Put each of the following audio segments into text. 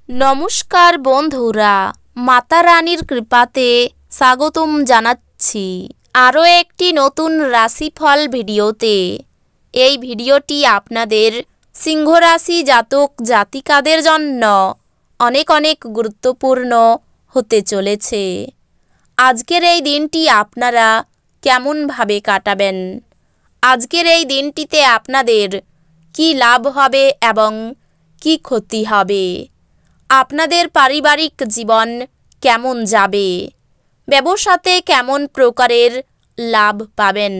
নমস্কার বন্ধুরা, মাতা রানীর কৃপাতে স্বাগতম জানাচ্ছি আরও একটি নতুন রাশিফল ভিডিওতে। এই ভিডিওটি আপনাদের সিংহ রাশি জাতক জাতিকাদের জন্য অনেক অনেক গুরুত্বপূর্ণ হতে চলেছে। আজকের এই দিনটি আপনারা কেমনভাবে কাটাবেন, আজকের এই দিনটিতে আপনাদের কি লাভ হবে এবং কি ক্ষতি হবে, আপনাদের পারিবারিক জীবন কেমন যাবে, ব্যবসাতে কেমন প্রকারের লাভ পাবেন,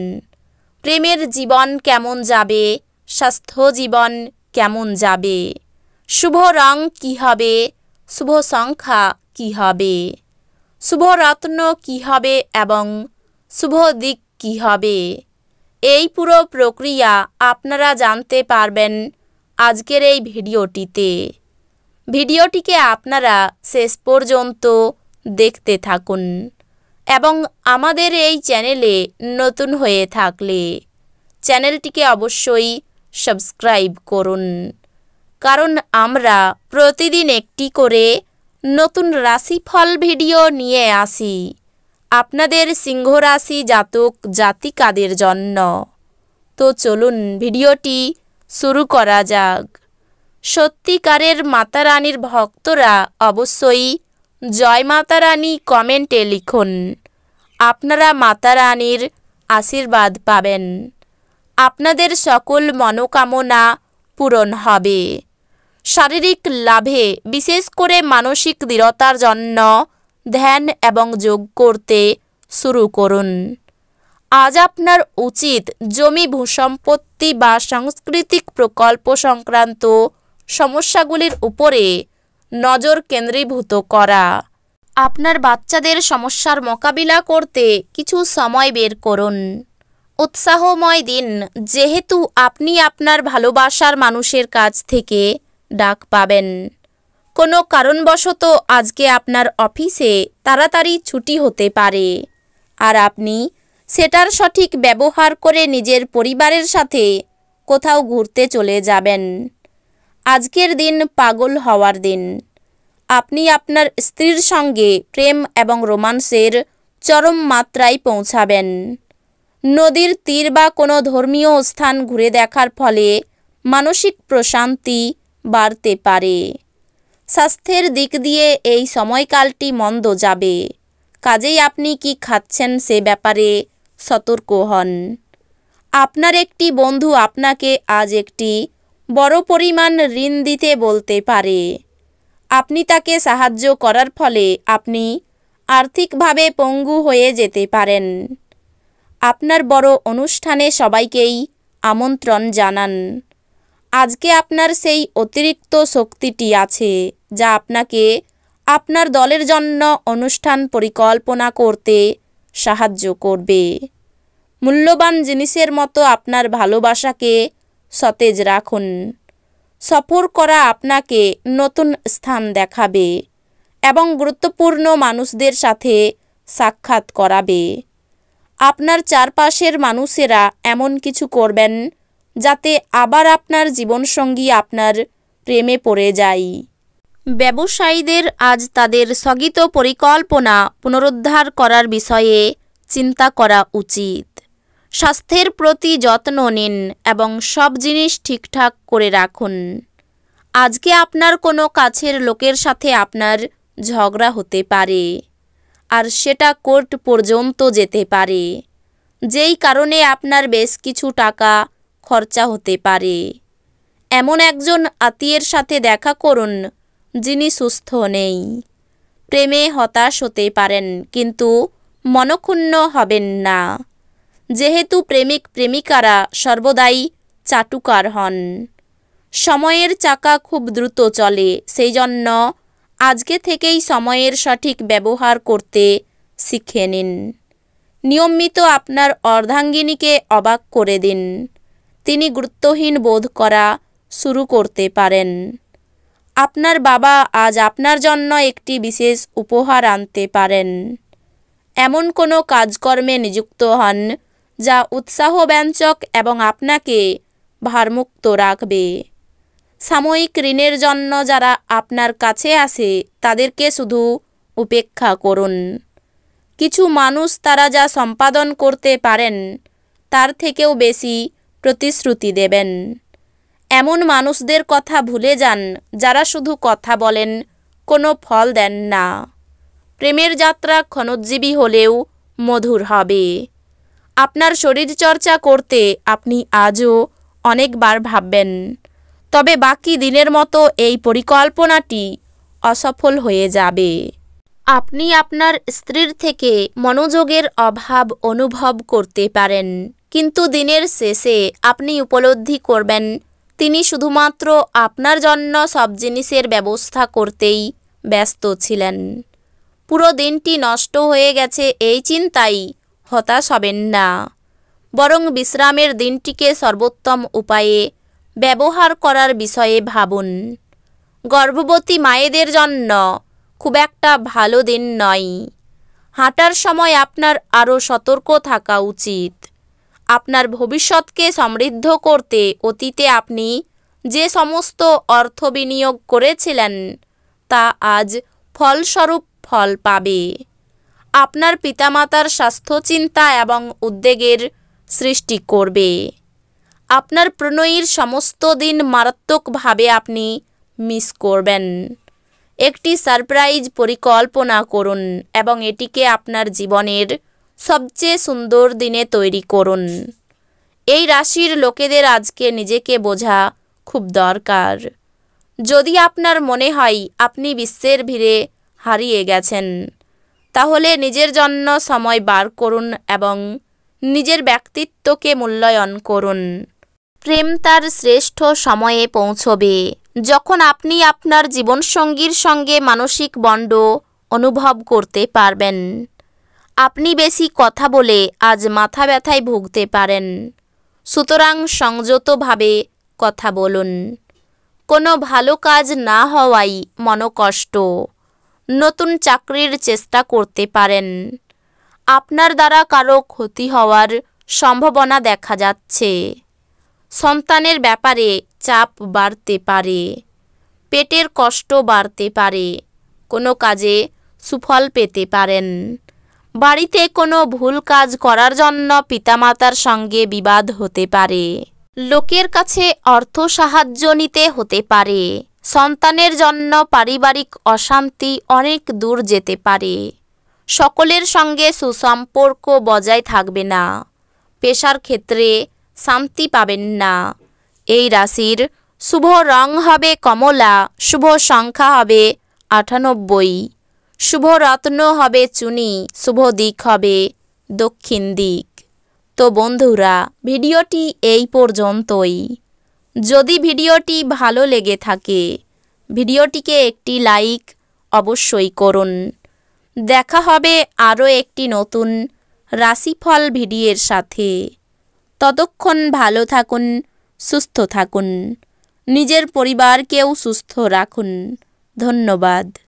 প্রেমের জীবন কেমন যাবে, স্বাস্থ্য জীবন কেমন যাবে, শুভ রং কী হবে, শুভ সংখ্যা কী হবে, শুভ রত্ন কী হবে এবং শুভ দিক কী হবে, এই পুরো প্রক্রিয়া আপনারা জানতে পারবেন আজকের এই ভিডিওটিতে। ভিডিওটিকে আপনারা শেষ পর্যন্ত দেখতে থাকুন এবং আমাদের এই চ্যানেলে নতুন হয়ে থাকলে চ্যানেলটিকে অবশ্যই সাবস্ক্রাইব করুন, কারণ আমরা প্রতিদিন একটি করে নতুন রাশিফল ভিডিও নিয়ে আসি আপনাদের সিংহ রাশি জাতক জাতিকাদের জন্য। তো চলুন ভিডিওটি শুরু করা যাক। সত্যিকারের মাতা রানীর ভক্তরা অবশ্যই জয় মাতা রানী কমেন্টে লিখুন। আপনারা মাতা রানীর আশীর্বাদ পাবেন, আপনাদের সকল মনোকামনা পূরণ হবে। শারীরিক লাভে, বিশেষ করে মানসিক দৃঢ়তার জন্য ধ্যান এবং যোগ করতে শুরু করুন। আজ আপনার উচিত জমি, ভূসম্পত্তি বা সাংস্কৃতিক প্রকল্প সংক্রান্ত সমস্যাগুলির উপরে নজর কেন্দ্রীভূত করা। আপনার বাচ্চাদের সমস্যার মোকাবিলা করতে কিছু সময় বের করুন। উৎসাহময় দিন, যেহেতু আপনি আপনার ভালোবাসার মানুষের কাছ থেকে ডাক পাবেন। কোনো কারণবশত আজকে আপনার অফিসে তাড়াতাড়ি ছুটি হতে পারে, আর আপনি সেটার সঠিক ব্যবহার করে নিজের পরিবারের সাথে কোথাও ঘুরতে চলে যাবেন। আজকের দিন পাগল হওয়ার দিন। আপনি আপনার স্ত্রীর সঙ্গে প্রেম এবং রোমান্সের চরম মাত্রায় পৌঁছাবেন। নদীর তীর বা কোনো ধর্মীয় স্থান ঘুরে দেখার ফলে মানসিক প্রশান্তি বাড়তে পারে। স্বাস্থ্যের দিক দিয়ে এই সময়কালটি মন্দ যাবে, কাজেই আপনি কি খাচ্ছেন সে ব্যাপারে সতর্ক হন। আপনার একটি বন্ধু আপনাকে আজ একটি বড় পরিমাণ ঋণ দিতে বলতে পারে। আপনি তাকে সাহায্য করার ফলে আপনি আর্থিকভাবে পঙ্গু হয়ে যেতে পারেন। আপনার বড় অনুষ্ঠানে সবাইকেই আমন্ত্রণ জানান। আজকে আপনার সেই অতিরিক্ত শক্তিটি আছে যা আপনাকে আপনার দলের জন্য অনুষ্ঠান পরিকল্পনা করতে সাহায্য করবে। মূল্যবান জিনিসের মতো আপনার ভালোবাসাকে সতেজ রাখুন। সফর করা আপনাকে নতুন স্থান দেখাবে এবং গুরুত্বপূর্ণ মানুষদের সাথে সাক্ষাৎ করাবে। আপনার চারপাশের মানুষেরা এমন কিছু করবেন যাতে আবার আপনার জীবনসঙ্গী আপনার প্রেমে পড়ে যায়। ব্যবসায়ীদের আজ তাদের স্থগিত পরিকল্পনা পুনরুদ্ধার করার বিষয়ে চিন্তা করা উচিত। স্বাস্থ্যের প্রতি যত্ন নিন এবং সব জিনিস ঠিকঠাক করে রাখুন। আজকে আপনার কোনো কাছের লোকের সাথে আপনার ঝগড়া হতে পারে, আর সেটা কোর্ট পর্যন্ত যেতে পারে, যেই কারণে আপনার বেশ কিছু টাকা খরচা হতে পারে। এমন একজন আত্মীয়ের সাথে দেখা করুন যিনি সুস্থ নেই। প্রেমে হতাশ হতে পারেন, কিন্তু মনক্ষুণ্ণ হবেন না, যেহেতু প্রেমিক প্রেমিকারা সর্বদাই চাটুকার হন। সময়ের চাকা খুব দ্রুত চলে, সেই জন্য আজকে থেকেই সময়ের সঠিক ব্যবহার করতে শিখে নিন। নিয়মিত আপনার অর্ধাঙ্গিনীকে অবাক করে দিন, তিনি গুরুত্বহীন বোধ করা শুরু করতে পারেন। আপনার বাবা আজ আপনার জন্য একটি বিশেষ উপহার আনতে পারেন। এমন কোনো কাজকর্মে নিযুক্ত হন যা উৎসাহব্যঞ্জক এবং আপনাকে ভারমুক্ত রাখবে। সাময়িক ঋণের জন্য যারা আপনার কাছে আসে তাদেরকে শুধু উপেক্ষা করুন। কিছু মানুষ তারা যা সম্পাদন করতে পারেন তার থেকেও বেশি প্রতিশ্রুতি দেবেন। এমন মানুষদের কথা ভুলে যান যারা শুধু কথা বলেন, কোনো ফল দেন না। প্রেমের যাত্রা ক্ষণোজ্জীবী হলেও মধুর হবে। আপনার শরীরচর্চা করতে আপনি আজও অনেকবার ভাববেন, তবে বাকি দিনের মতো এই পরিকল্পনাটি অসফল হয়ে যাবে। আপনি আপনার স্ত্রীর থেকে মনোযোগের অভাব অনুভব করতে পারেন, কিন্তু দিনের শেষে আপনি উপলব্ধি করবেন তিনি শুধুমাত্র আপনার জন্য সব জিনিসের ব্যবস্থা করতেই ব্যস্ত ছিলেন। পুরো দিনটি নষ্ট হয়ে গেছে এই চিন্তায় হতাশ হবেন না, বরং বিশ্রামের দিনটিকে সর্বোত্তম উপায়ে ব্যবহার করার বিষয়ে ভাবুন। গর্ভবতী মায়েদের জন্য খুব একটা ভালো দিন নয়। হাঁটার সময় আপনার আরও সতর্ক থাকা উচিত। আপনার ভবিষ্যৎকে সমৃদ্ধ করতে অতীতে আপনি যে সমস্ত অর্থ বিনিয়োগ করেছিলেন তা আজ ফলস্বরূপ ফল পাবে। আপনার পিতামাতার স্বাস্থ্য চিন্তা এবং উদ্বেগের সৃষ্টি করবে। আপনার প্রণয়ীর সমস্ত দিন মারাত্মকভাবে আপনি মিস করবেন। একটি সারপ্রাইজ পরিকল্পনা করুন এবং এটিকে আপনার জীবনের সবচেয়ে সুন্দর দিনে তৈরি করুন। এই রাশির লোকেদের আজকে নিজেকে বোঝা খুব দরকার। যদি আপনার মনে হয় আপনি বিশ্বের ভিড়ে হারিয়ে গেছেন, তাহলে নিজের জন্য সময় বার করুন এবং নিজের ব্যক্তিত্বকে মূল্যায়ন করুন। প্রেম তার শ্রেষ্ঠ সময়ে পৌঁছবে যখন আপনি আপনার জীবনসঙ্গীর সঙ্গে মানসিক বন্ড অনুভব করতে পারবেন। আপনি বেশি কথা বলে আজ মাথা ব্যথায় ভুগতে পারেন, সুতরাং সংযতভাবে কথা বলুন। কোনো ভালো কাজ না হওয়ায় মনোকষ্ট। নতুন চাকরির চেষ্টা করতে পারেন। আপনার দ্বারা কারো ক্ষতি হওয়ার সম্ভাবনা দেখা যাচ্ছে। সন্তানের ব্যাপারে চাপ বাড়তে পারে। পেটের কষ্ট বাড়তে পারে। কোনো কাজে সুফল পেতে পারেন। বাড়িতে কোনো ভুল কাজ করার জন্য পিতামাতার সঙ্গে বিবাদ হতে পারে। লোকের কাছে অর্থ সাহায্য নিতে হতে পারে। সন্তানের জন্য পারিবারিক অশান্তি অনেক দূর যেতে পারে। সকলের সঙ্গে সুসম্পর্ক বজায় থাকবে না। পেশার ক্ষেত্রে শান্তি পাবেন না। এই রাশির শুভ রং হবে কমলা, শুভ সংখ্যা হবে 98, শুভ রত্ন হবে চুনি, শুভ দিক হবে দক্ষিণ দিক। তো বন্ধুরা, ভিডিওটি এই পর্যন্তই। যদি ভিডিওটি ভালো লেগে থাকে ভিডিওটিকে একটি লাইক অবশ্যই করুন। দেখা হবে আরও একটি নতুন রাশিফল ভিডিওর সাথে। ততক্ষণ ভালো থাকুন, সুস্থ থাকুন, নিজের পরিবারকেও সুস্থ রাখুন। ধন্যবাদ।